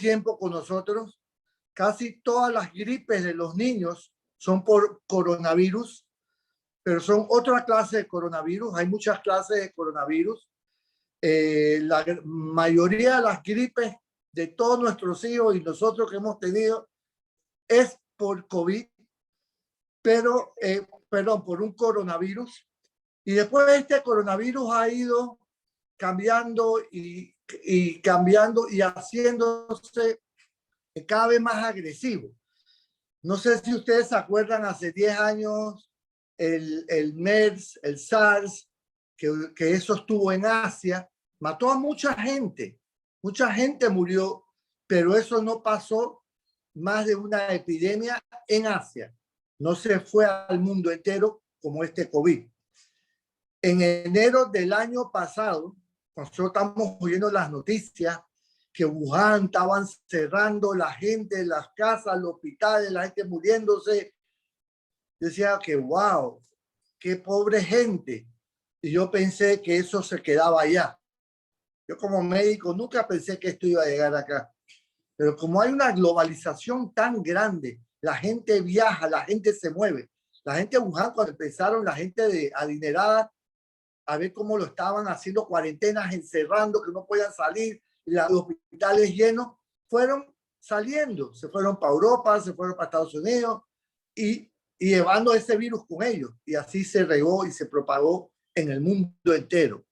tiempo con nosotros. Casi todas las gripes de los niños son por coronavirus, pero son otra clase de coronavirus. Hay muchas clases de coronavirus. La mayoría de las gripes de todos nuestros hijos y nosotros que hemos tenido es por COVID, pero, perdón, por un coronavirus. Y después este coronavirus ha ido cambiando y cambiando y haciéndose cada vez más agresivo. No sé si ustedes se acuerdan, hace 10 años, el MERS, el SARS, que eso estuvo en Asia, mató a mucha gente murió, pero eso no pasó más de una epidemia en Asia. No se fue al mundo entero como este COVID. En enero del año pasado, nosotros estamos oyendo las noticias que Wuhan estaban cerrando la gente, las casas, los hospitales, la gente muriéndose. Decía que, wow, qué pobre gente. Y yo pensé que eso se quedaba allá. Yo como médico nunca pensé que esto iba a llegar acá. Pero como hay una globalización tan grande, la gente viaja, la gente se mueve. La gente de Wuhan, cuando empezaron, la gente de adinerada, a ver cómo lo estaban haciendo, cuarentenas, encerrando, que no podían salir, los hospitales llenos, fueron saliendo, se fueron para Europa, se fueron para Estados Unidos y llevando ese virus con ellos. Y así se regó y se propagó en el mundo entero.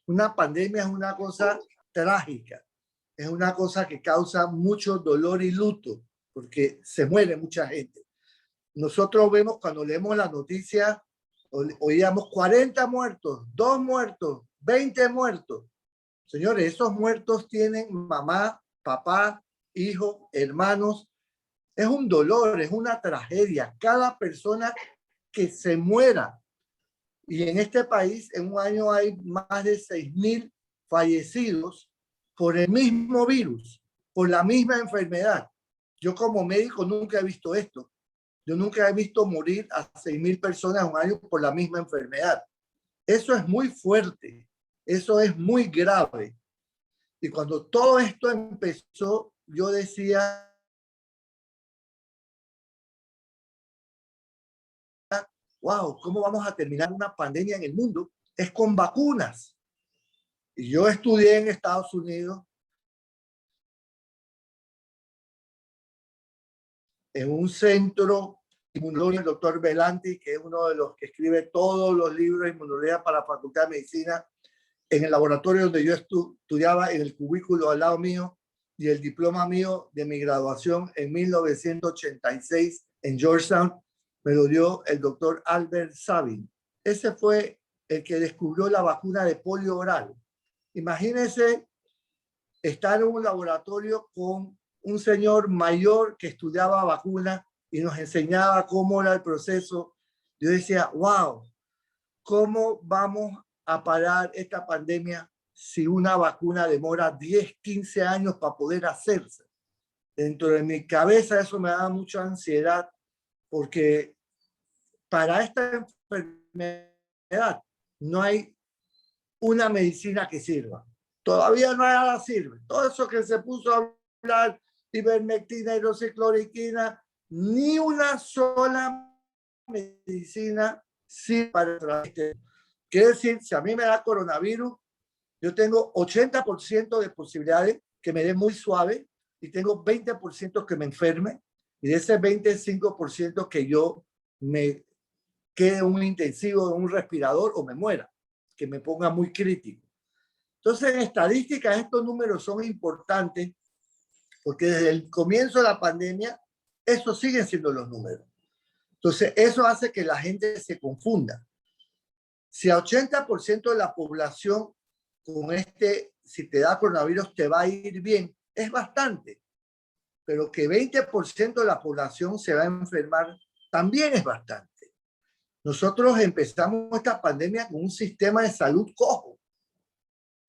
Una pandemia es una cosa trágica, es una cosa que causa mucho dolor y luto, porque se muere mucha gente. Nosotros vemos cuando leemos la noticia, oíamos 40 muertos, 2 muertos, 20 muertos. Señores, esos muertos tienen mamá, papá, hijo, hermanos. Es un dolor, es una tragedia. Cada persona que se muera. Y en este país, en un año hay más de 6.000 fallecidos por el mismo virus, por la misma enfermedad. Yo como médico nunca he visto esto. Yo nunca he visto morir a 6.000 personas en un año por la misma enfermedad. Eso es muy fuerte. Eso es muy grave. Y cuando todo esto empezó, yo decía, wow, ¿cómo vamos a terminar una pandemia en el mundo? Es con vacunas. Y yo estudié en Estados Unidos en un centro inmunológico, el doctor Belanti, que es uno de los que escribe todos los libros de inmunología para la Facultad de Medicina, en el laboratorio donde yo estudiaba, en el cubículo al lado mío, y el diploma mío de mi graduación en 1986 en Georgetown me lo dio el doctor Albert Sabin. Ese fue el que descubrió la vacuna de polio oral. Imagínense estar en un laboratorio con un señor mayor que estudiaba vacunas y nos enseñaba cómo era el proceso. Yo decía, wow, ¿cómo vamos a parar esta pandemia si una vacuna demora 10, 15 años para poder hacerse? Dentro de mi cabeza eso me da mucha ansiedad porque para esta enfermedad no hay una medicina que sirva. Todavía nada sirve. Todo eso que se puso a hablar, ivermectina, hidroxicloroquina, ni una sola medicina sirve para este. Quiere decir, si a mí me da coronavirus, yo tengo 80% de posibilidades que me dé muy suave y tengo 20% que me enferme y de ese 25% que yo me quede un intensivo, un respirador o me muera, que me ponga muy crítico. Entonces, en estadísticas, estos números son importantes porque desde el comienzo de la pandemia, esos siguen siendo los números. Entonces, eso hace que la gente se confunda. Si a 80% de la población con si te da coronavirus, te va a ir bien, es bastante. Pero que 20% de la población se va a enfermar, también es bastante. Nosotros empezamos esta pandemia con un sistema de salud cojo.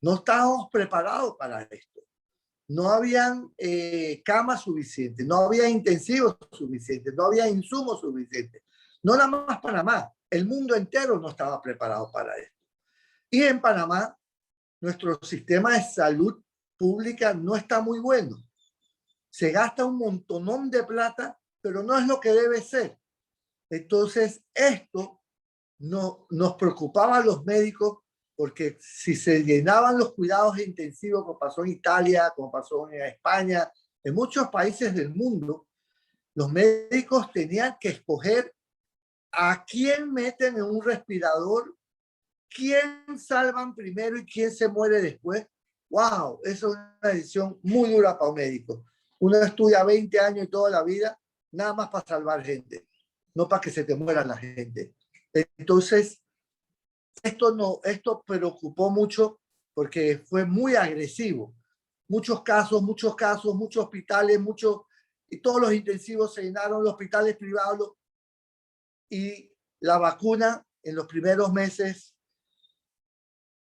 No estábamos preparados para esto. No habían camas suficientes, no había intensivos suficientes, no había insumos suficientes. No nada más Panamá, el mundo entero no estaba preparado para esto. Y en Panamá, nuestro sistema de salud pública no está muy bueno. se gasta un montonón de plata, pero no es lo que debe ser. Entonces, esto nos preocupaba a los médicos porque si se llenaban los cuidados intensivos, como pasó en Italia, como pasó en España, en muchos países del mundo, los médicos tenían que escoger a quién meten en un respirador, quién salvan primero y quién se muere después. ¡Wow! Eso es una decisión muy dura para un médico. Uno estudia 20 años y toda la vida, nada más para salvar gente, no para que se te muera la gente. Entonces, esto preocupó mucho porque fue muy agresivo. Muchos casos, muchos hospitales, y todos los intensivos se llenaron, los hospitales privados, y la vacuna en los primeros meses,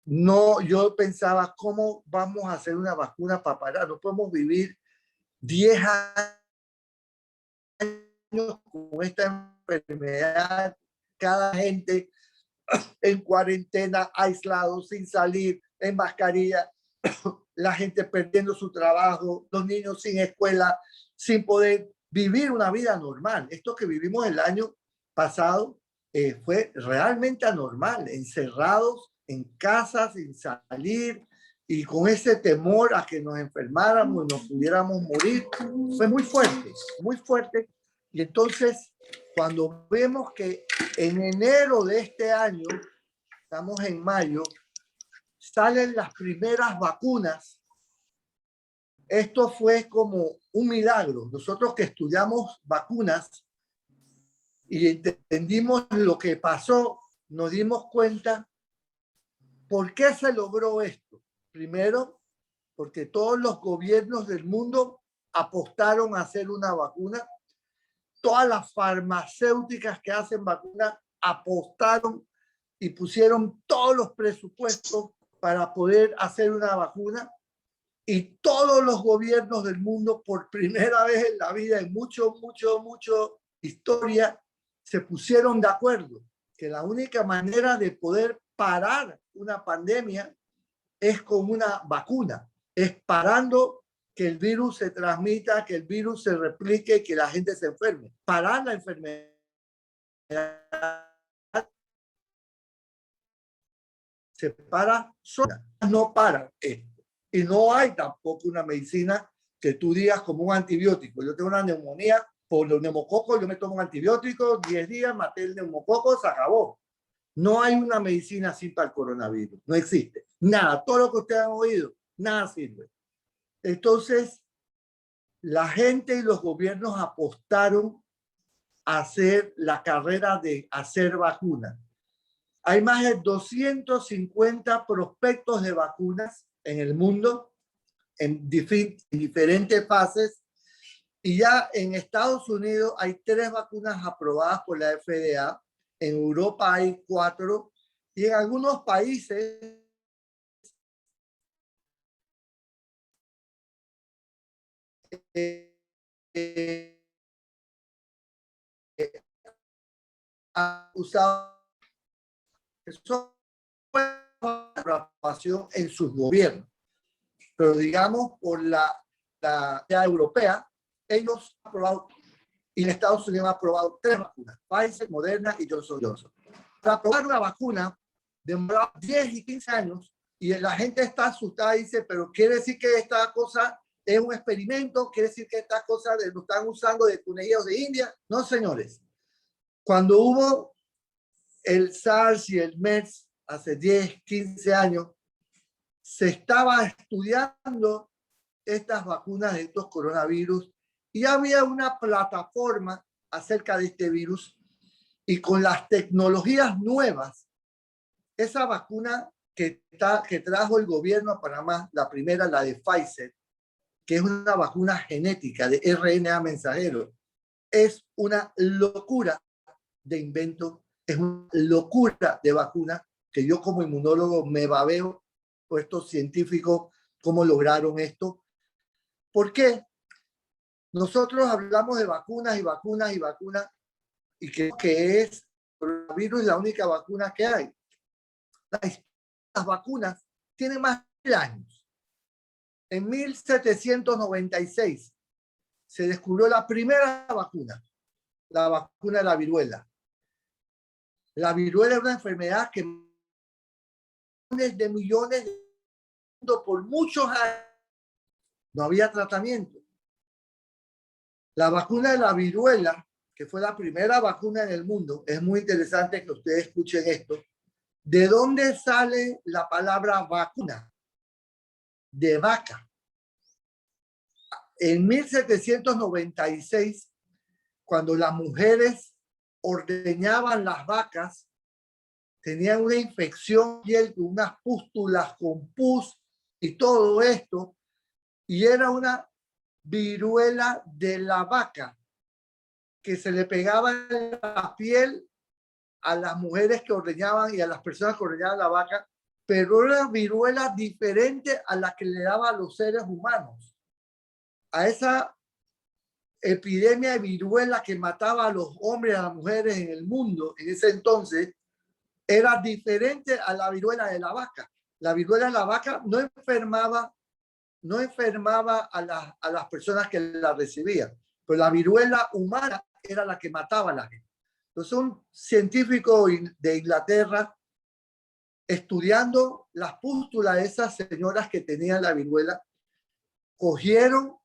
no, yo pensaba, ¿cómo vamos a hacer una vacuna para parar? No podemos vivir 10 años con esta enfermedad, cada gente en cuarentena, aislados, sin salir, en mascarilla, la gente perdiendo su trabajo, los niños sin escuela, sin poder vivir una vida normal. Esto que vivimos el año pasado fue realmente anormal, encerrados en casa, sin salir y con ese temor a que nos enfermáramos y nos pudiéramos morir. Fue muy fuerte, muy fuerte. Y entonces, cuando vemos que en enero de este año, estamos en mayo, salen las primeras vacunas, esto fue como un milagro. Nosotros que estudiamos vacunas y entendimos lo que pasó, nos dimos cuenta por qué se logró esto. Primero, porque todos los gobiernos del mundo apostaron a hacer una vacuna. Todas las farmacéuticas que hacen vacunas apostaron y pusieron todos los presupuestos para poder hacer una vacuna. Y todos los gobiernos del mundo, por primera vez en la vida, en mucho historia, se pusieron de acuerdo que la única manera de poder parar una pandemia es con una vacuna, es parando que el virus se transmita, que el virus se replique, que la gente se enferme. Parar la enfermedad se para sola, no para esto. Y no hay tampoco una medicina que tú digas como un antibiótico. Yo tengo una neumonía por los neumococos, yo me tomo un antibiótico, 10 días, maté el neumococo, se acabó. No hay una medicina así para el coronavirus, no existe. Nada, todo lo que ustedes han oído, nada sirve. Entonces, la gente y los gobiernos apostaron a hacer la carrera de hacer vacunas. Hay más de 250 prospectos de vacunas en el mundo, en diferentes fases. Y ya en Estados Unidos hay 3 vacunas aprobadas por la FDA. En Europa hay 4. Y en algunos países ha usado eso aprobación en sus gobiernos. Pero digamos, por la europea, ellos han aprobado, y en Estados Unidos han aprobado 3 vacunas, Pfizer, Moderna y Johnson Johnson. Para aprobar una vacuna demora 10 y 15 años y la gente está asustada y dice, pero quiere decir que esta cosa es un experimento, quiere decir que esta cosa lo están usando de conejillos de India. No, señores. Cuando hubo el SARS y el MERS hace 10, 15 años, se estaba estudiando estas vacunas de estos coronavirus y había una plataforma acerca de este virus y con las tecnologías nuevas, esa vacuna que trajo el gobierno a Panamá, la primera, la de Pfizer, que es una vacuna genética de RNA mensajero, es una locura de invento, es una locura de vacuna que yo como inmunólogo me babeo por estos científicos, cómo lograron esto. ¿Por qué? Nosotros hablamos de vacunas y vacunas y vacunas y creo que es el coronavirus la única vacuna que hay. Las vacunas tienen más de 1000 años. En 1796 se descubrió la primera vacuna, la vacuna de la viruela. La viruela es una enfermedad que millones de millones por muchos años no había tratamiento. La vacuna de la viruela, que fue la primera vacuna en el mundo, es muy interesante que ustedes escuchen esto. ¿De dónde sale la palabra vacuna? De vaca. En 1796, cuando las mujeres ordeñaban las vacas, tenían una infección piel con unas pústulas con pus y todo esto, y era una viruela de la vaca que se le pegaba en la piel a las mujeres que ordeñaban y a las personas que ordeñaban la vaca, pero era una viruela diferente a la que le daba a los seres humanos. A esa epidemia de viruela que mataba a los hombres y a las mujeres en el mundo en ese entonces, era diferente a la viruela de la vaca. La viruela de la vaca no enfermaba a las personas que la recibían, pero la viruela humana era la que mataba a la gente. Entonces, un científico de Inglaterra, estudiando las pústulas de esas señoras que tenían la viruela, cogieron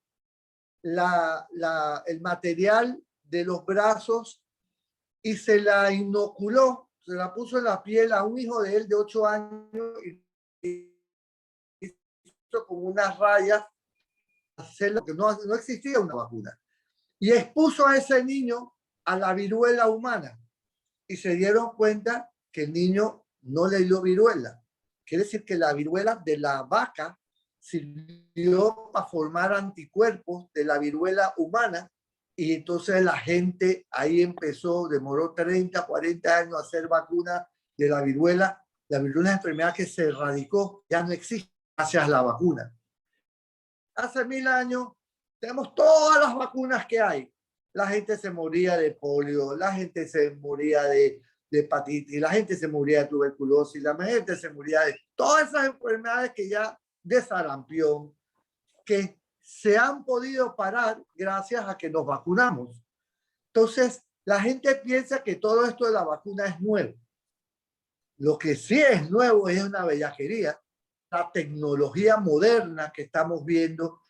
el material de los brazos y se la inoculó, se la puso en la piel a un hijo de él de 8 años y hizo como unas rayas, que no existía una vacuna. Y expuso a ese niño a la viruela humana y se dieron cuenta que el niño no le dio viruela. Quiere decir que la viruela de la vaca sirvió para formar anticuerpos de la viruela humana y entonces la gente ahí empezó, demoró 30, 40 años a hacer vacunas de la viruela. La viruela es una enfermedad que se erradicó, ya no existe gracias a la vacuna. Hace 1000 años tenemos todas las vacunas que hay. La gente se moría de polio, la gente se moría de hepatitis, la gente se moría de tuberculosis, la gente se moría de todas esas enfermedades que ya de sarampión, que se han podido parar gracias a que nos vacunamos. Entonces, la gente piensa que todo esto de la vacuna es nuevo. Lo que sí es nuevo es una bellaquería, la tecnología moderna que estamos viendo,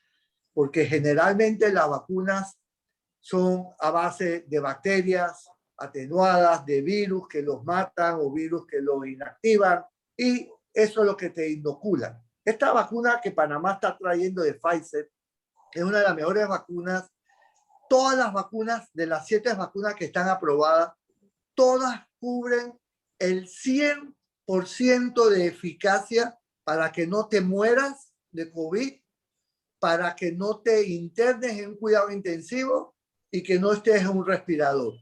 porque generalmente las vacunas son a base de bacterias atenuadas, de virus que los matan o virus que los inactivan, y eso es lo que te inoculan. Esta vacuna que Panamá está trayendo de Pfizer es una de las mejores vacunas. Todas las vacunas, de las 7 vacunas que están aprobadas, todas cubren el 100% de eficacia para que no te mueras de COVID, para que no te internes en un cuidado intensivo y que no estés en un respirador.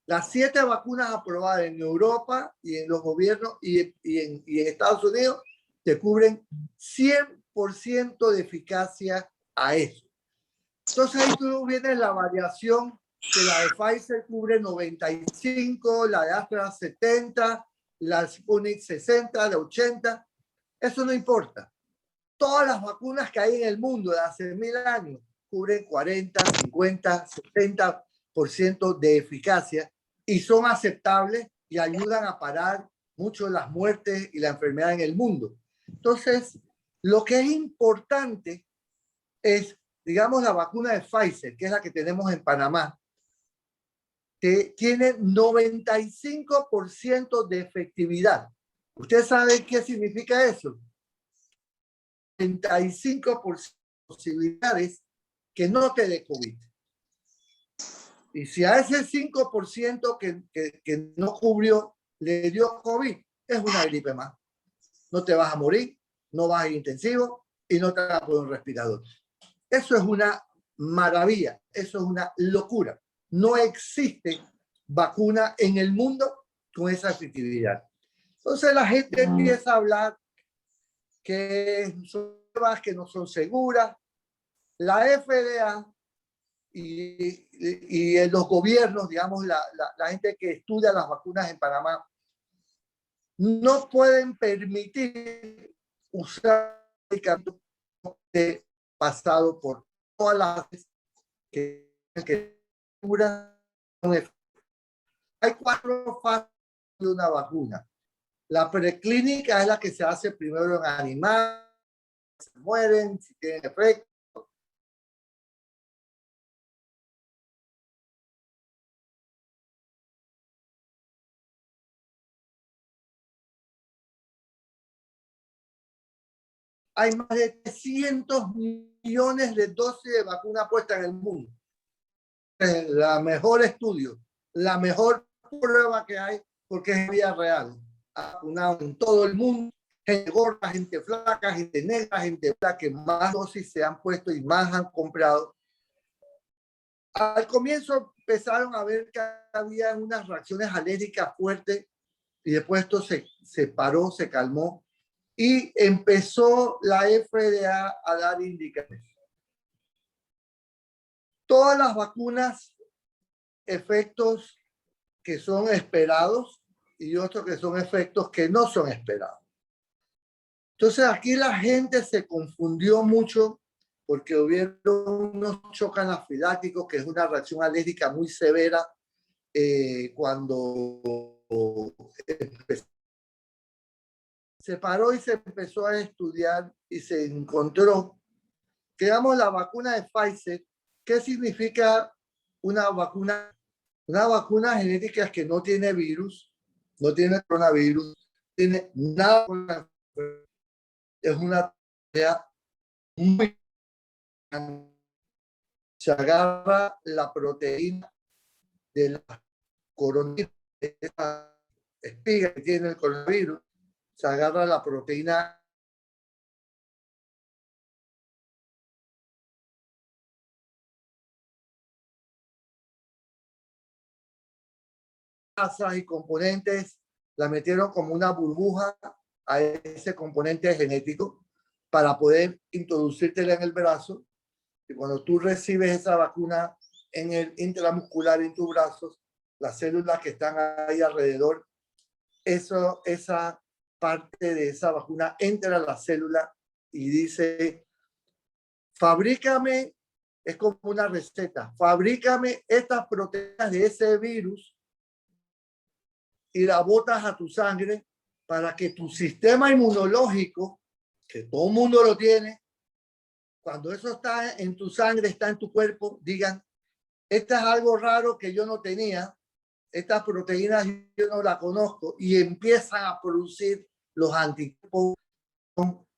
Las 7 vacunas aprobadas en Europa y en los gobiernos y en Estados Unidos te cubren 100% de eficacia a eso. Entonces ahí tú vienes la variación, que la de Pfizer cubre 95, la de Astra 70, la Sputnik 60, la 80. Eso no importa. Todas las vacunas que hay en el mundo de hace 1000 años cubren 40, 50, 70% de eficacia y son aceptables y ayudan a parar mucho las muertes y la enfermedad en el mundo. Entonces, lo que es importante es, digamos, la vacuna de Pfizer, que es la que tenemos en Panamá, que tiene 95% de efectividad. ¿Usted sabe qué significa eso? 95% de posibilidades que no te dé COVID. Y si a ese 5% que no cubrió le dio COVID, es una gripe más. No te vas a morir, no vas a ir intensivo y no te vas a poner un respirador. Eso es una maravilla, eso es una locura. No existe vacuna en el mundo con esa efectividad. Entonces la gente empieza a hablar que son pruebas que no son seguras. La FDA y en los gobiernos, digamos, la gente que estudia las vacunas en Panamá, no pueden permitir usar medicamentos pasado por todas las que curan. Hay 4 fases de una vacuna. La preclínica es la que se hace primero en animales, se mueren, si tienen efecto. Hay más de 300 millones de dosis de vacuna puestas en el mundo. Es la mejor estudio, la mejor prueba que hay, porque es vida real. Vacunado en todo el mundo, gente gorda, gente flaca, gente negra, gente blanca, que más dosis se han puesto y más han comprado. Al comienzo empezaron a ver que había unas reacciones alérgicas fuertes y después esto se paró, se calmó y empezó la FDA a dar indicaciones. Todas las vacunas, efectos que son esperados y otros que son efectos que no son esperados. Entonces aquí la gente se confundió mucho porque hubieron unos choques anafilácticos, que es una reacción alérgica muy severa cuando se paró y se empezó a estudiar y se encontró que, digamos, la vacuna de Pfizer, ¿qué significa una vacuna? Una vacuna genética que no tiene virus, no tiene coronavirus, tiene nada, es una tarea muy grande. Se agarra la proteína de la coronavirus, esa espiga que tiene el coronavirus, se agarra la proteína y componentes, la metieron como una burbuja a ese componente genético para poder introducírtela en el brazo. Y cuando tú recibes esa vacuna en el intramuscular en tus brazos, las células que están ahí alrededor, esa parte de esa vacuna entra a la célula y dice, fabrícame, es como una receta, fabrícame estas proteínas de ese virus y la botas a tu sangre para que tu sistema inmunológico, que todo el mundo lo tiene, cuando eso está en tu sangre, está en tu cuerpo, digan, esta es algo raro que yo no tenía, estas proteínas yo no las conozco, y empiezan a producir los anticuerpos,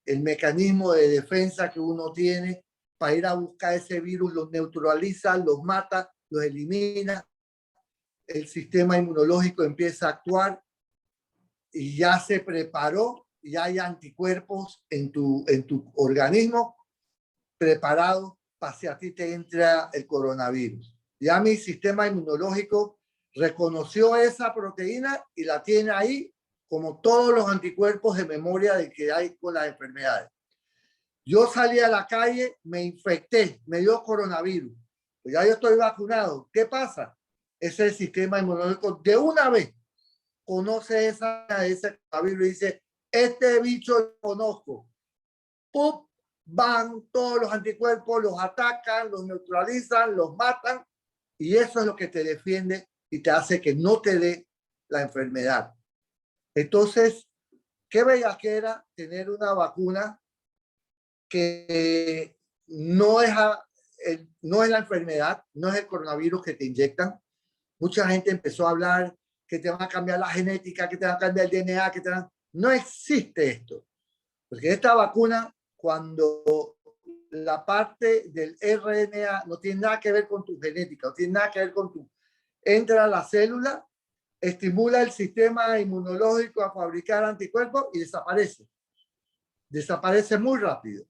el mecanismo de defensa que uno tiene para ir a buscar ese virus, los neutraliza, los mata, los elimina, el sistema inmunológico empieza a actuar y ya se preparó, ya hay anticuerpos en tu organismo preparados para si a ti te entra el coronavirus. Ya mi sistema inmunológico reconoció esa proteína y la tiene ahí como todos los anticuerpos de memoria de que hay con las enfermedades. Yo salí a la calle, me infecté, me dio coronavirus. Pues ya yo estoy vacunado. ¿Qué pasa? Es el sistema inmunológico de una vez conoce ese coronavirus y dice, este bicho lo conozco. ¡Pum! Van todos los anticuerpos, los atacan, los neutralizan, los matan, y eso es lo que te defiende y te hace que no te dé la enfermedad. Entonces, qué bellaquera tener una vacuna que no es la enfermedad, no es el coronavirus que te inyectan. Mucha gente empezó a hablar que te van a cambiar la genética, que te van a cambiar el DNA, no existe esto. Porque esta vacuna, cuando la parte del RNA no tiene nada que ver con tu genética, no tiene nada que ver con tu... Entra a la célula, estimula el sistema inmunológico a fabricar anticuerpos y desaparece. Desaparece muy rápido.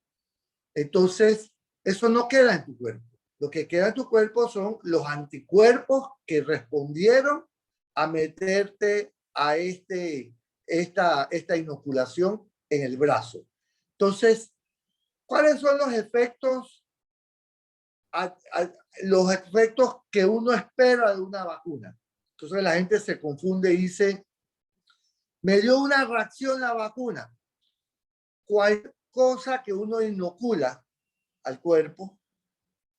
Entonces, eso no queda en tu cuerpo. Lo que queda en tu cuerpo son los anticuerpos que respondieron a meterte a esta inoculación en el brazo. Entonces, ¿cuáles son los efectos que uno espera de una vacuna? Entonces la gente se confunde y dice, me dio una reacción la vacuna. Cualquier cosa que uno inocula al cuerpo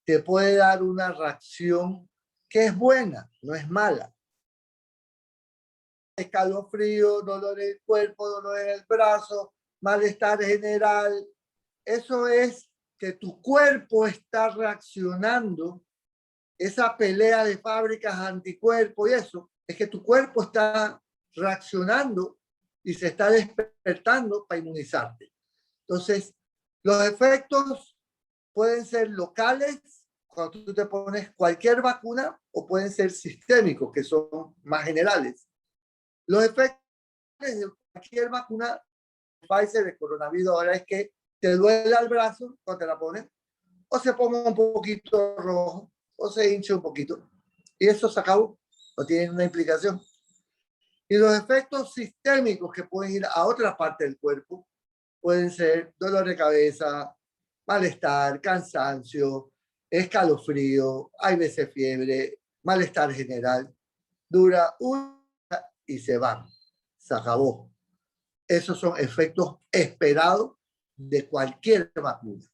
te puede dar una reacción que es buena, no es mala. Escalofrío, dolor en el cuerpo, dolor en el brazo, malestar general. Eso es que tu cuerpo está reaccionando, esa pelea de fábricas anticuerpos y eso, es que tu cuerpo está reaccionando y se está despertando para inmunizarte. Entonces, los efectos pueden ser locales, cuando tú te pones cualquier vacuna, o pueden ser sistémicos, que son más generales. Los efectos de cualquier vacuna, Pfizer, de coronavirus, ahora es que te duele el brazo cuando te la pones, o se ponga un poquito rojo, o se hinche un poquito. Y eso se acabó, no tiene una implicación. Y los efectos sistémicos que pueden ir a otra parte del cuerpo pueden ser dolor de cabeza, malestar, cansancio, escalofrío, hay veces fiebre, malestar general. Dura una y se van. Se acabó. Esos son efectos esperados de cualquier vacuna.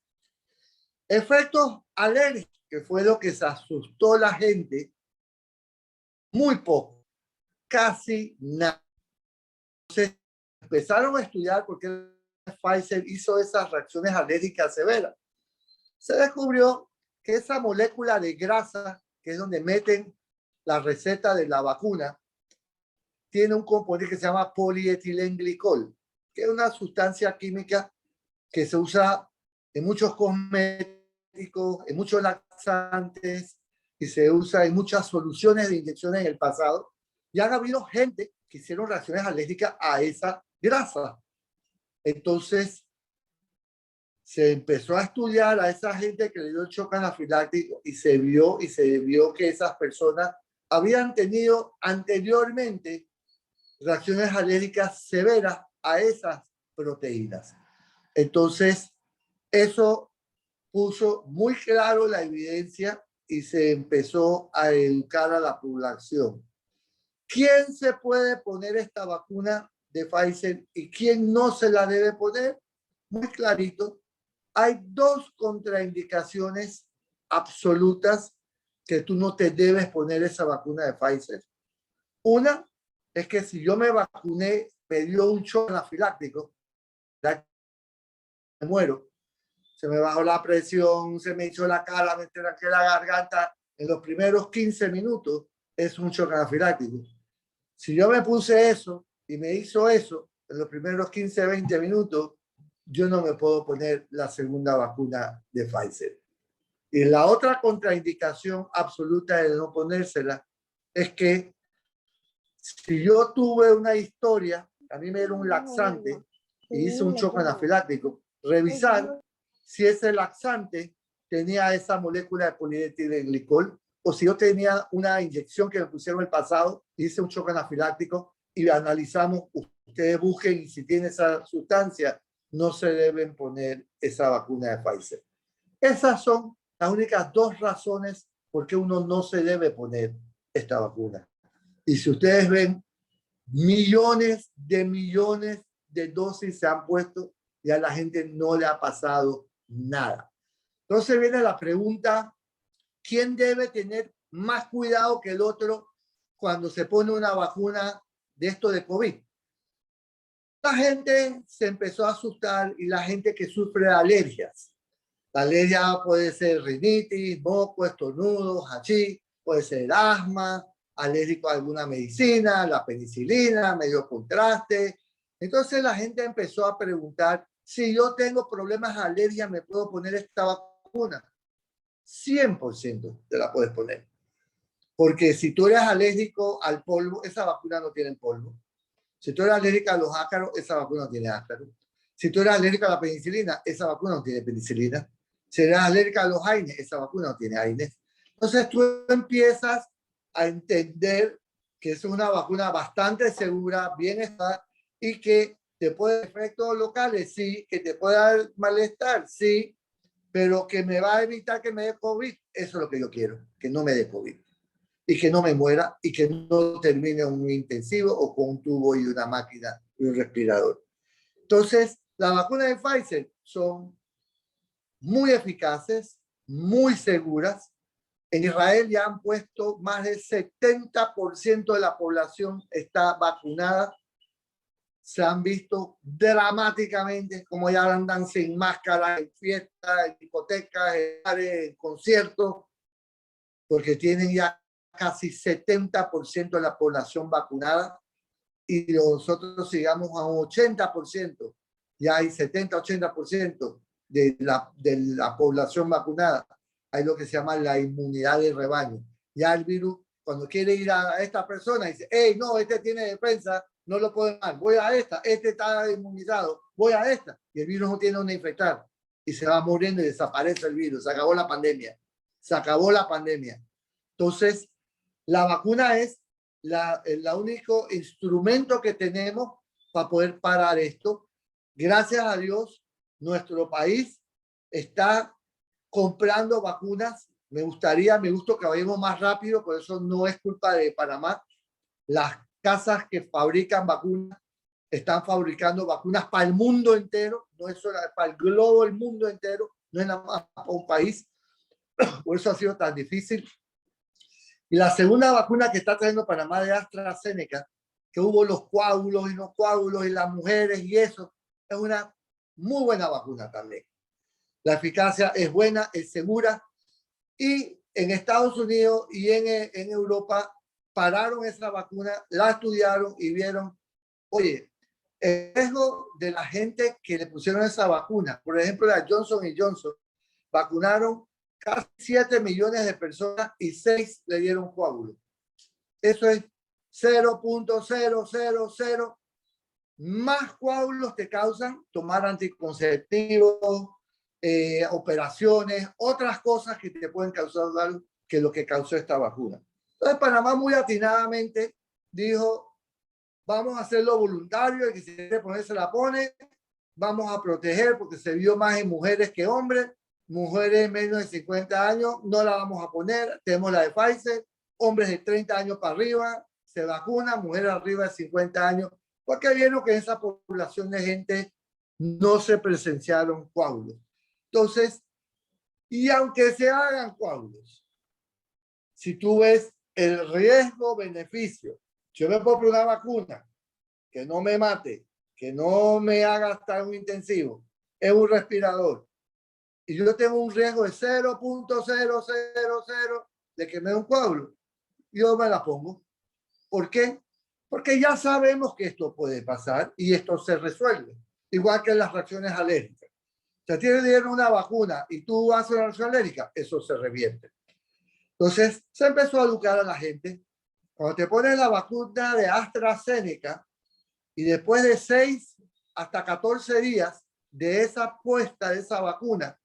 Efectos alérgicos, que fue lo que se asustó la gente, muy poco, casi nada. Entonces empezaron a estudiar por qué Pfizer hizo esas reacciones alérgicas severas. Se descubrió que esa molécula de grasa, que es donde meten la receta de la vacuna, tiene un componente que se llama polietilenglicol, que es una sustancia química que se usa en muchos cosméticos, en muchos laxantes, y se usa en muchas soluciones de inyecciones en el pasado. Y han habido gente que hicieron reacciones alérgicas a esa grasa. Entonces, se empezó a estudiar a esa gente que le dio el shock anafiláctico y se vio que esas personas habían tenido anteriormente reacciones alérgicas severas a esas proteínas. Entonces, eso puso muy claro la evidencia y se empezó a educar a la población. ¿Quién se puede poner esta vacuna de Pfizer y quién no se la debe poner? Muy clarito. Hay dos contraindicaciones absolutas que tú no te debes poner esa vacuna de Pfizer. Una es que si yo me vacuné, me dio un shock anafiláctico, me muero. Se me bajó la presión, se me hizo la cara, me tranqué la garganta. En los primeros 15 minutos es un shock anafiláctico. Si yo me puse eso y me hizo eso en los primeros 15, 20 minutos, yo no me puedo poner la segunda vacuna de Pfizer. Y la otra contraindicación absoluta de no ponérsela es que si yo tuve una historia, a mí me dieron un laxante y hice un shock anafiláctico, revisar si ese laxante tenía esa molécula de polietilenglicol o si yo tenía una inyección que me pusieron el pasado, hice un shock anafiláctico y analizamos, ustedes busquen y si tiene esa sustancia, no se deben poner esa vacuna de Pfizer. Esas son las únicas dos razones por qué uno no se debe poner esta vacuna. Y si ustedes ven, millones de dosis se han puesto y a la gente no le ha pasado nada. Entonces viene la pregunta, ¿quién debe tener más cuidado que el otro cuando se pone una vacuna de esto de COVID? La gente se empezó a asustar y la gente que sufre de alergias. La alergia puede ser rinitis, moco, estornudos, hachís, puede ser asma, alérgico a alguna medicina, la penicilina, medio contraste. Entonces la gente empezó a preguntar, si yo tengo problemas de alergia, ¿me puedo poner esta vacuna? 100% te la puedes poner. Porque si tú eres alérgico al polvo, esa vacuna no tiene polvo. Si tú eres alérgica a los ácaros, esa vacuna no tiene ácaros. Si tú eres alérgico a la penicilina, esa vacuna no tiene penicilina. Si eres alérgica a los AINES, esa vacuna no tiene AINES. Entonces tú empiezas a entender que es una vacuna bastante segura, bien está, y que te puede dar efectos locales, sí, que te puede dar malestar, sí, pero que me va a evitar que me dé COVID, eso es lo que yo quiero, que no me dé COVID. Y que no me muera y que no termine en un intensivo o con un tubo y una máquina y un respirador. Entonces, las vacunas de Pfizer son muy eficaces, muy seguras. En Israel ya han puesto más del 70% de la población está vacunada. Se han visto dramáticamente como ya andan sin máscara en fiestas, en discotecas, en conciertos, porque tienen ya casi 70% de la población vacunada y nosotros sigamos a un 80%, ya hay 70-80% de la población vacunada. Hay lo que se llama la inmunidad de rebaño. Ya el virus, cuando quiere ir a esta persona, dice, hey, no, este tiene defensa, no lo puedo dar, voy a esta, este está inmunizado, voy a esta, y el virus no tiene donde infectar, y se va muriendo y desaparece el virus, se acabó la pandemia, se acabó la pandemia. Entonces, la vacuna es el único instrumento que tenemos para poder parar esto. Gracias a Dios, nuestro país está comprando vacunas. Me gusta que vayamos más rápido, por eso no es culpa de Panamá. Las casas que fabrican vacunas están fabricando vacunas para el mundo entero, no es solo para el globo, el mundo entero, no es nada más para un país. Por eso ha sido tan difícil. Y la segunda vacuna que está trayendo Panamá de AstraZeneca, que hubo los coágulos y los coágulos y las mujeres y eso, es una muy buena vacuna también. La eficacia es buena, es segura. Y en Estados Unidos y en Europa pararon esa vacuna, la estudiaron y vieron, oye, el riesgo de la gente que le pusieron esa vacuna, por ejemplo, la Johnson Johnson, vacunaron casi 7 millones de personas y 6 le dieron coágulos. Eso es 0.000 más coágulos te causan tomar anticonceptivos, operaciones, otras cosas que te pueden causar daño que lo que causó esta vacuna. Entonces Panamá muy atinadamente dijo, vamos a hacerlo voluntario, el que se quiere poner se la pone, vamos a proteger porque se vio más en mujeres que hombres, mujeres menos de 50 años no la vamos a poner, tenemos la de Pfizer, hombres de 30 años para arriba se vacunan, mujeres arriba de 50 años, porque vieron que en esa población de gente no se presenciaron coágulos. Entonces, y aunque se hagan coágulos, si tú ves el riesgo-beneficio, yo me pongo una vacuna que no me mate, que no me haga estar en un intensivo, es un respirador, y yo tengo un riesgo de 0.000 de que me dé un coágulo, yo me la pongo. ¿Por qué? Porque ya sabemos que esto puede pasar y esto se resuelve, igual que las reacciones alérgicas. Si te dieron una vacuna y tú haces una reacción alérgica, eso se revierte. Entonces, se empezó a educar a la gente. Cuando te ponen la vacuna de AstraZeneca y después de 6 hasta 14 días de esa puesta de esa vacuna,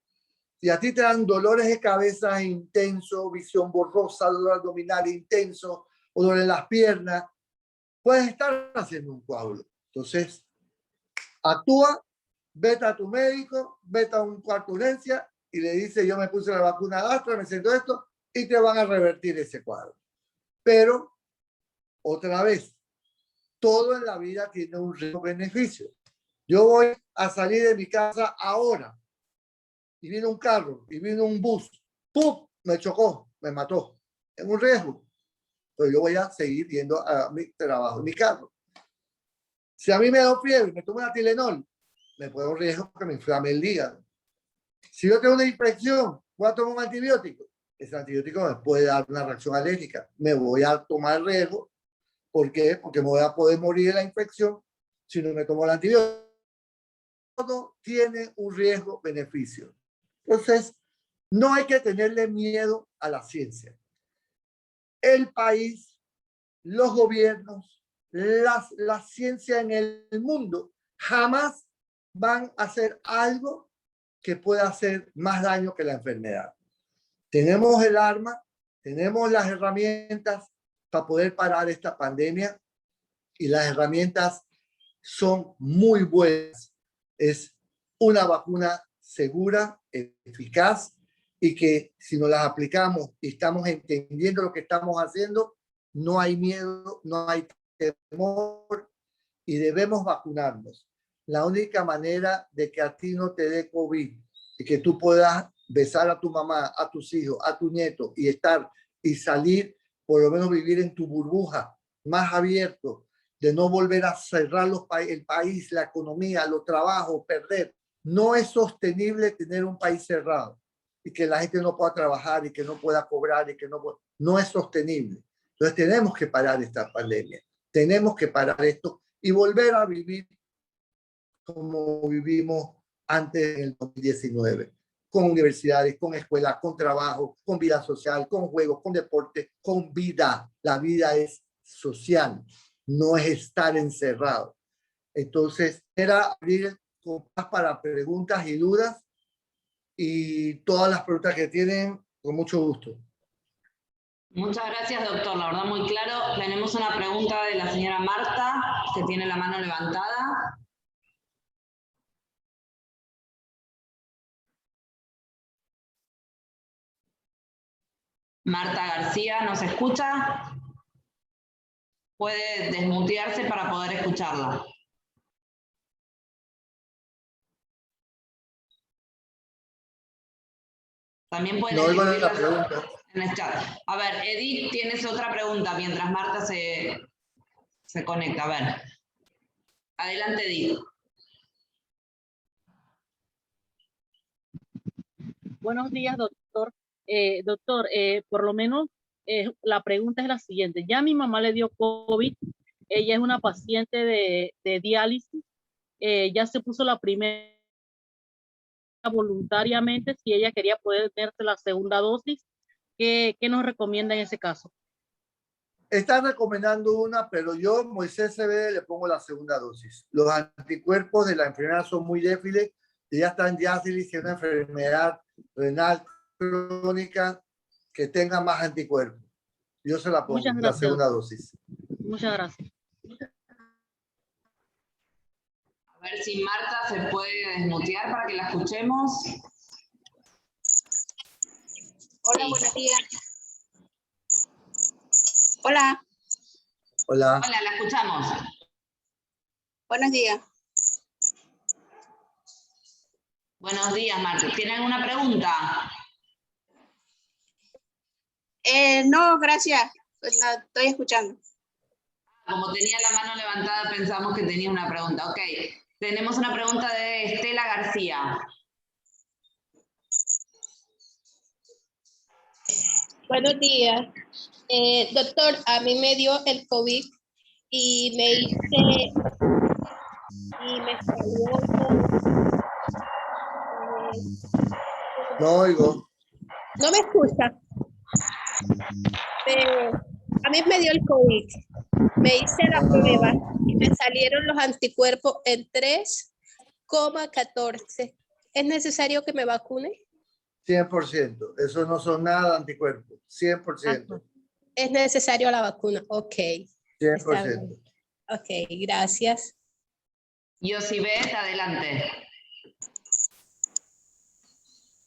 si a ti te dan dolores de cabeza intenso, visión borrosa, dolor abdominal intenso o dolor en las piernas, puedes estar haciendo un coágulo. Entonces, actúa, vete a tu médico, vete a un cuarto de urgencia y le dice, yo me puse la vacuna de Astra, me siento esto, y te van a revertir ese cuadro. Pero, otra vez, todo en la vida tiene un riesgo-beneficio. Yo voy a salir de mi casa ahora y viene un carro y viene un bus, ¡pum!, me chocó, me mató. Es un riesgo. Pero yo voy a seguir yendo a mi trabajo en mi carro. Si a mí me da fiebre y me tomo una Tylenol, me puedo un riesgo que me inflame el hígado. Si yo tengo una infección, voy a tomar un antibiótico. Ese antibiótico me puede dar una reacción alérgica. Me voy a tomar el riesgo. ¿Por qué? Porque me voy a poder morir de la infección si no me tomo el antibiótico. Todo tiene un riesgo-beneficio. Entonces, no hay que tenerle miedo a la ciencia. El país, los gobiernos, la ciencia en el mundo jamás van a hacer algo que pueda hacer más daño que la enfermedad. Tenemos el arma, tenemos las herramientas para poder parar esta pandemia y las herramientas son muy buenas. Es una vacuna segura, eficaz y que si nos las aplicamos y estamos entendiendo lo que estamos haciendo, no hay miedo, no hay temor y debemos vacunarnos. La única manera de que a ti no te dé COVID y que tú puedas besar a tu mamá, a tus hijos, a tu nieto y estar y salir, por lo menos vivir en tu burbuja más abierto, de no volver a cerrar el país, la economía, los trabajos, perder. No es sostenible tener un país cerrado y que la gente no pueda trabajar y que no pueda cobrar y que no es sostenible. Entonces tenemos que parar esta pandemia, tenemos que parar esto y volver a vivir como vivimos antes del 2019, con universidades, con escuelas, con trabajo, con vida social, con juegos, con deporte, con vida. La vida es social, no es estar encerrado. Entonces, era abrir para preguntas y dudas y todas las preguntas que tienen, con mucho gusto. Muchas gracias, doctor. La verdad, muy claro. Tenemos una pregunta de la señora Marta, que tiene la mano levantada. Marta García, ¿nos escucha? Puede desmutearse para poder escucharla. También pueden escribir la pregunta en el chat. A ver, Edith, tienes otra pregunta mientras Marta se conecta. A ver. Adelante, Edith. Buenos días, doctor. Doctor, por lo menos la pregunta es la siguiente. Ya mi mamá le dio COVID. Ella es una paciente de diálisis. Ya se puso la primera voluntariamente. Si ella quería poder tenerse la segunda dosis, ¿qué nos recomienda en ese caso? Están recomendando una, pero yo, Moisés CBD, le pongo la segunda dosis. Los anticuerpos de la enfermedad son muy débiles y ya está en diálisis, es una enfermedad renal crónica que tenga más anticuerpos. Yo se la pongo, la segunda dosis. Muchas gracias. A ver si Marta se puede desmutear para que la escuchemos. Hola, buenos días. Hola. Hola. Hola, la escuchamos. Buenos días. Buenos días, Marta. ¿Tiene alguna pregunta? No, gracias. Pues la estoy escuchando. Como tenía la mano levantada, pensamos que tenía una pregunta. Ok, tenemos una pregunta de Estela García. Buenos días. Doctor, a mí me dio el COVID y me salió no oigo. No me escucha. A mí me dio el COVID. Me hice la prueba y me salieron los anticuerpos en 3,14. ¿Es necesario que me vacune? 100%. Eso no son nada anticuerpos. 100%. Es necesario la vacuna. Ok. 100%. Ok, gracias. Yosibet, adelante.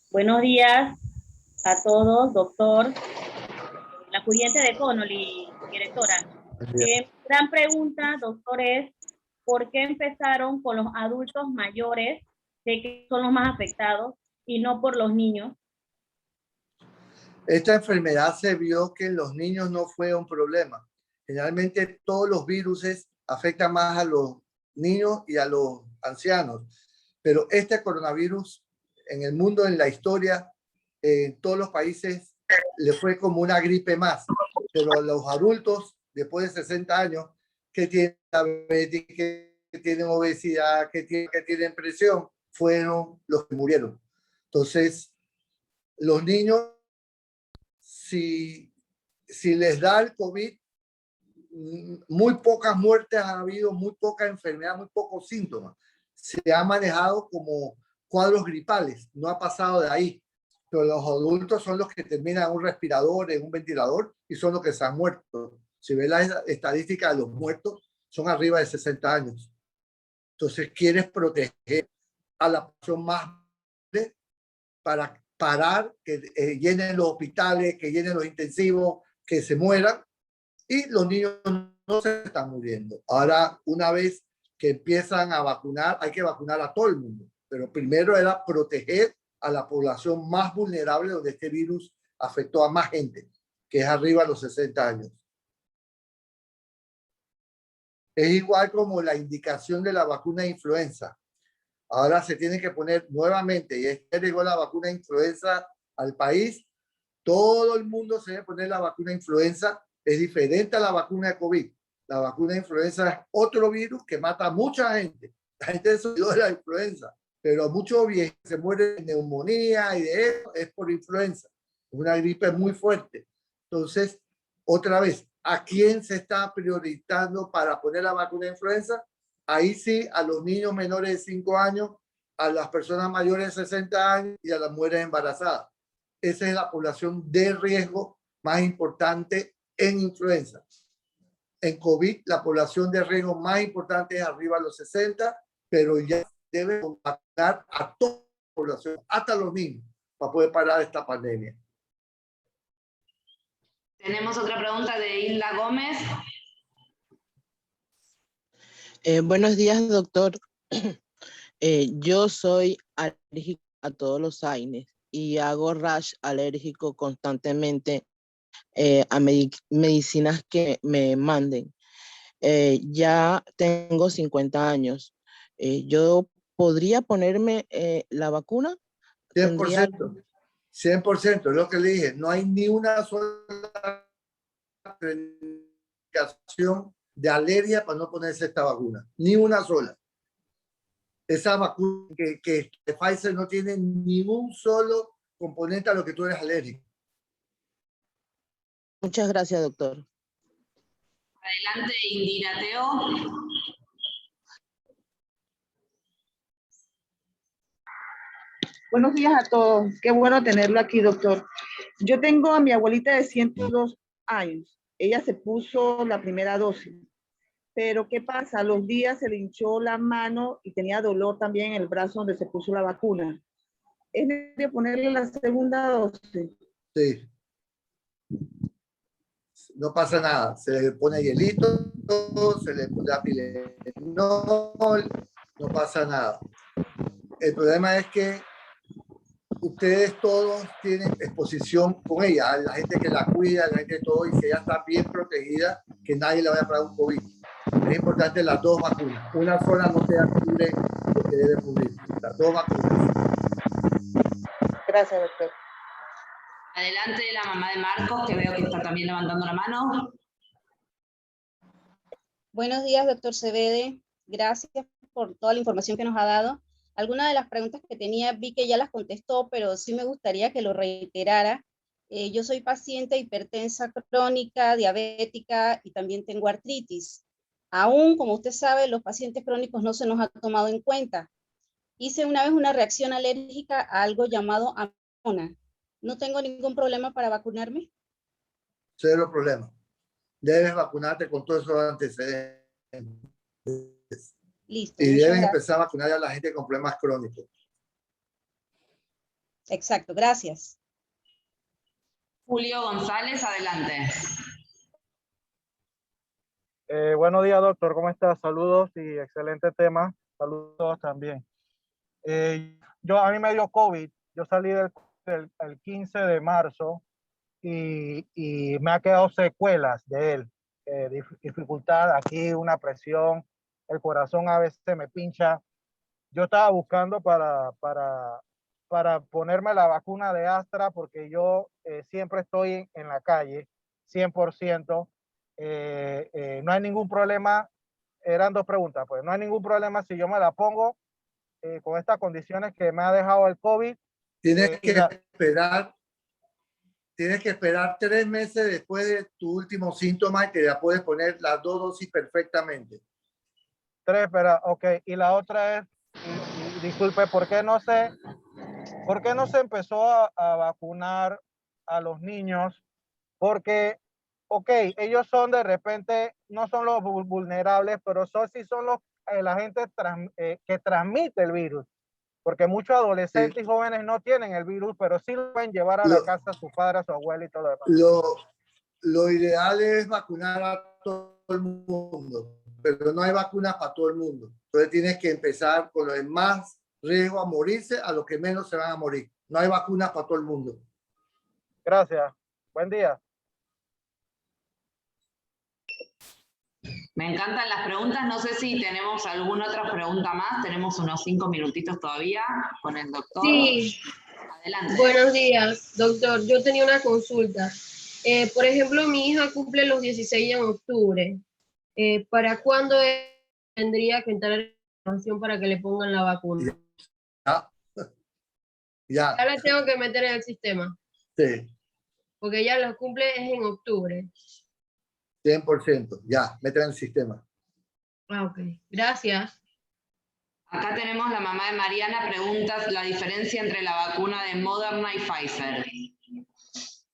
Buenos días a todos, doctor. La pudiente de Connolly, directora. Gran pregunta, doctor, es ¿por qué empezaron con los adultos mayores, de que son los más afectados, y no por los niños? Esta enfermedad se vio que en los niños no fue un problema. Generalmente todos los virus afectan más a los niños y a los ancianos. Pero este coronavirus en el mundo, en la historia, en todos los países, le fue como una gripe más. Pero los adultos, después de 60 años, que tienen diabetes, que tienen obesidad, que tienen presión, fueron los que murieron. Entonces, los niños, si les da el COVID, muy pocas muertes han habido, muy poca enfermedad, muy pocos síntomas. Se ha manejado como cuadros gripales, no ha pasado de ahí. Pero los adultos son los que terminan en un respirador, en un ventilador, y son los que se han muerto. Si ves la estadística de los muertos, son arriba de 60 años. Entonces, quieres proteger a la población más para parar que llenen los hospitales, que llenen los intensivos, que se mueran, y los niños no se están muriendo. Ahora, una vez que empiezan a vacunar, hay que vacunar a todo el mundo, pero primero era proteger a la población más vulnerable donde este virus afectó a más gente, que es arriba de los 60 años. Es igual como la indicación de la vacuna de influenza. Ahora se tiene que poner nuevamente, y es que llegó la vacuna de influenza al país, todo el mundo se debe poner la vacuna de influenza, es diferente a la vacuna de COVID. La vacuna de influenza es otro virus que mata a mucha gente. La gente se olvidó de la influenza, pero muchos viejos se mueren de neumonía y de eso es por influenza. Es una gripe muy fuerte. Entonces, otra vez, ¿a quién se está priorizando para poner la vacuna de influenza? Ahí sí, a los niños menores de 5 años, a las personas mayores de 60 años y a las mujeres embarazadas. Esa es la población de riesgo más importante en influenza. En COVID, la población de riesgo más importante es arriba de los 60, pero ya debe vacunar a toda la población, hasta los niños, para poder parar esta pandemia. Tenemos otra pregunta de Hilda Gómez. Buenos días, doctor. Yo soy alérgico a todos los AINES y hago rash alérgico constantemente a medicinas que me manden. Ya tengo 50 años. ¿Yo podría ponerme la vacuna? 100%. 100%, es lo que le dije. No hay ni una sola indicación de alergia para no ponerse esta vacuna. Ni una sola. Esa vacuna que Pfizer no tiene ningún solo componente a lo que tú eres alérgico. Muchas gracias, doctor. Adelante, Indira Teo. Buenos días a todos. Qué bueno tenerlo aquí, doctor. Yo tengo a mi abuelita de 102 años. Ella se puso la primera dosis. Pero ¿qué pasa? A los días se le hinchó la mano y tenía dolor también en el brazo donde se puso la vacuna. ¿Es necesario ponerle la segunda dosis? Sí. No pasa nada. Se le pone hielito, se le pone Tylenol, no pasa nada. El problema es que ustedes todos tienen exposición con ella, la gente que la cuida, la gente de todo, y si ella está bien protegida, que nadie le vaya a pagar un COVID. Es importante las dos vacunas. Una sola no te cubre lo que debe cubrir. Las dos vacunas. Gracias, doctor. Adelante, la mamá de Marcos, que veo que está también levantando la mano. Buenos días, doctor Cevede. Gracias por toda la información que nos ha dado. Algunas de las preguntas que tenía vi que ya las contestó, pero sí me gustaría que lo reiterara. Yo soy paciente hipertensa crónica, diabética y también tengo artritis. Aún, como usted sabe, los pacientes crónicos no se nos ha tomado en cuenta. Hice una vez una reacción alérgica a algo llamado amona. ¿No tengo ningún problema para vacunarme? Cero problema. Debes vacunarte con todos esos antecedentes. Listo. Y deben empezar a vacunar a la gente con problemas crónicos. Exacto, gracias. Julio González, adelante. Buenos días, doctor. ¿Cómo estás? Saludos y excelente tema. Saludos también. A mí me dio COVID. Yo salí el 15 de marzo y me ha quedado secuelas de él. Dificultad aquí, una presión, el corazón a veces me pincha. Yo estaba buscando para ponerme la vacuna de Astra porque yo siempre estoy en la calle, 100%. No hay ningún problema. Eran dos preguntas, pues. No hay ningún problema si yo me la pongo con estas condiciones que me ha dejado el COVID. Tienes que esperar 3 meses después de tu último síntoma y te la puedes poner las 2 dosis perfectamente. 3, pero ok. Y la otra es, disculpe, ¿por qué no se empezó a vacunar a los niños? Porque, ok, ellos son de repente, no son los vulnerables, pero sí son la gente que transmite el virus. Porque muchos adolescentes y jóvenes no tienen el virus, pero sí lo pueden llevar a la casa a su padre, a su abuela y todo lo demás. Lo ideal es vacunar a todo el mundo, pero no hay vacunas para todo el mundo. Entonces tienes que empezar con los más riesgo a morirse a los que menos se van a morir. No hay vacunas para todo el mundo. Gracias. Buen día. Me encantan las preguntas. No sé si tenemos alguna otra pregunta más. Tenemos unos 5 minutitos todavía con el doctor. Sí. Adelante. Buenos días, doctor. Yo tenía una consulta. Por ejemplo, mi hija cumple los 16 en octubre. ¿Para cuándo tendría que entrar en información para que le pongan la vacuna? Ya. Ya la tengo que meter en el sistema. Sí. Porque ella los cumple es en octubre. 100%. Ya, meten en el sistema. Ah, ok. Gracias. Acá tenemos la mamá de Mariana, preguntas la diferencia entre la vacuna de Moderna y Pfizer.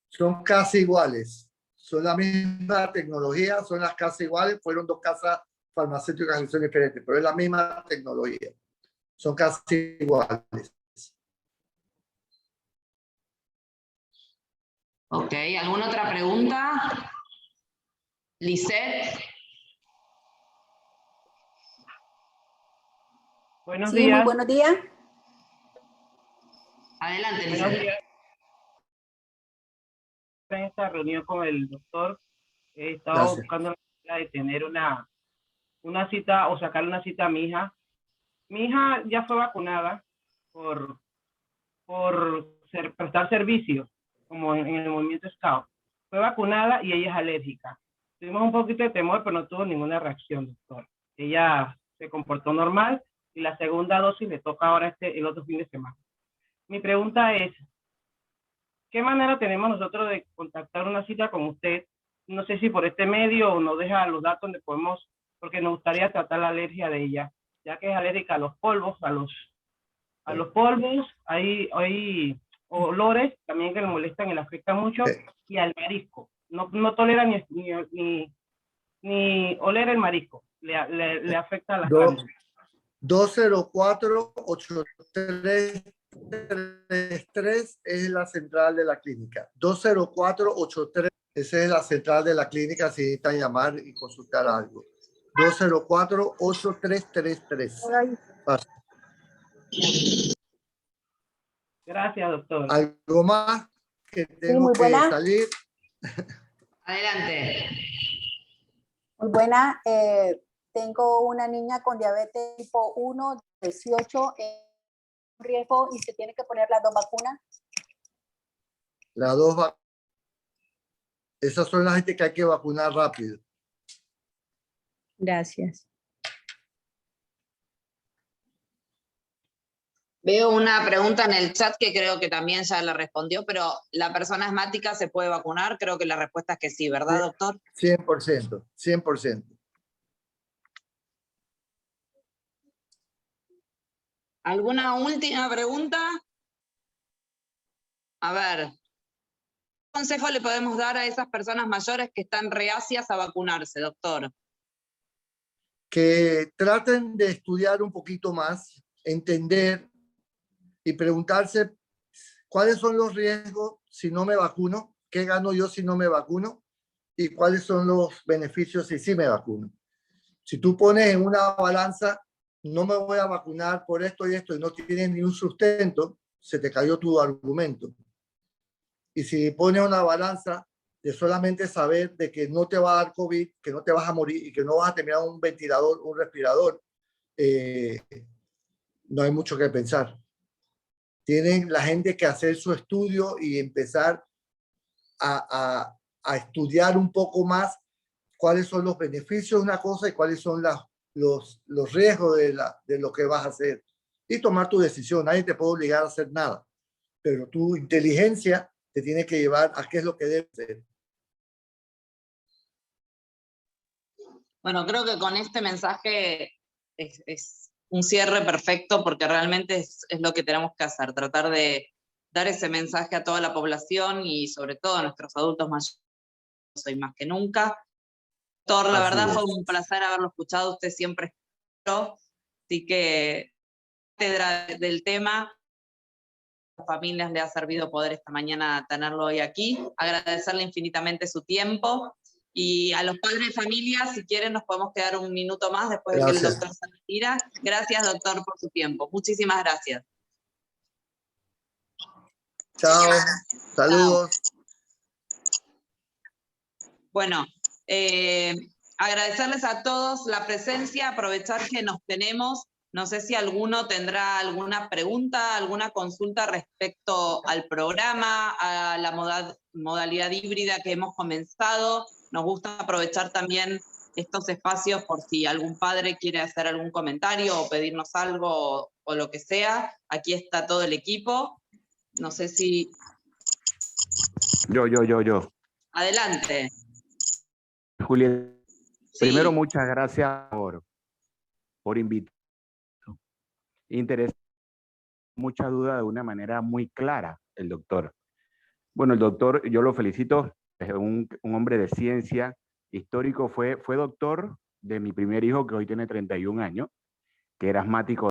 Son casi iguales. Son la misma tecnología, son las casi iguales. Fueron dos casas farmacéuticas que son diferentes, pero es la misma tecnología. Son casi iguales. Ok, ¿alguna otra pregunta? Lisette. Buenos Sí, días. muy buenos días. Adelante, Buenos Lisette. días. En esta reunión con el doctor he estado buscando la manera de tener una cita o sacarle una cita a mi hija. Mi hija ya fue vacunada por prestar servicios, como en el movimiento Scout. Fue vacunada y ella es alérgica. Tuvimos un poquito de temor, pero no tuvo ninguna reacción, doctor. Ella se comportó normal y la segunda dosis le toca ahora el otro fin de semana. Mi pregunta es, ¿qué manera tenemos nosotros de contactar una cita con usted? No sé si por este medio o nos deja los datos donde podemos, porque nos gustaría tratar la alergia de ella, ya que es alérgica a los polvos, a los polvos, hay olores también que le molestan y le afectan mucho, y al marisco. No tolera ni oler el marisco, le afecta a la carne. 204-8333 es la central de la clínica. 204-83, esa es la central de la clínica si necesitan llamar y consultar algo. 204-8333. Gracias, doctor. ¿Algo más que tengo muy que buena. salir? Adelante. Muy buena. Tengo una niña con diabetes tipo 1, 18, en riesgo y se tiene que poner las 2 vacunas. Las 2 vacunas. Esas son las gente que hay que vacunar rápido. Gracias. Veo una pregunta en el chat que creo que también ya la respondió, pero ¿la persona asmática se puede vacunar? Creo que la respuesta es que sí, ¿verdad, doctor? 100%, 100%. ¿Alguna última pregunta? A ver, ¿qué consejo le podemos dar a esas personas mayores que están reacias a vacunarse, doctor? Que traten de estudiar un poquito más, entender y preguntarse cuáles son los riesgos si no me vacuno, qué gano yo si no me vacuno y cuáles son los beneficios si sí me vacuno. Si tú pones en una balanza, no me voy a vacunar por esto y esto y no tienes ni un sustento, se te cayó tu argumento. Y si pones una balanza de solamente saber de que no te va a dar COVID, que no te vas a morir y que no vas a terminar un ventilador, un respirador, no hay mucho que pensar. Tienen la gente que hacer su estudio y empezar a estudiar un poco más cuáles son los beneficios de una cosa y cuáles son los riesgos de lo que vas a hacer. Y tomar tu decisión. Nadie te puede obligar a hacer nada. Pero tu inteligencia te tiene que llevar a qué es lo que debes hacer. Bueno, creo que con este mensaje es un cierre perfecto porque realmente es lo que tenemos que hacer, tratar de dar ese mensaje a toda la población y sobre todo a nuestros adultos mayores, hoy más que nunca. Doctor, la verdad fue un placer haberlo escuchado, usted siempre escuchó, así que del tema, a las familias le ha servido poder esta mañana tenerlo hoy aquí, agradecerle infinitamente su tiempo Y a los padres de familia, si quieren, nos podemos quedar un minuto más después de que el doctor se retira. Gracias, doctor, por su tiempo. Muchísimas gracias. Chao. Saludos. Bueno, agradecerles a todos la presencia, aprovechar que nos tenemos. No sé si alguno tendrá alguna pregunta, alguna consulta respecto al programa, a la modalidad híbrida que hemos comenzado. Nos gusta aprovechar también estos espacios por si algún padre quiere hacer algún comentario o pedirnos algo o lo que sea. Aquí está todo el equipo. No sé si... Yo. Adelante. Julieta, Sí. primero muchas gracias por invitar. Interesa mucha duda de una manera muy clara el doctor. Bueno, el doctor, yo lo felicito, es un hombre de ciencia, histórico, fue doctor de mi primer hijo, que hoy tiene 31 años, que era asmático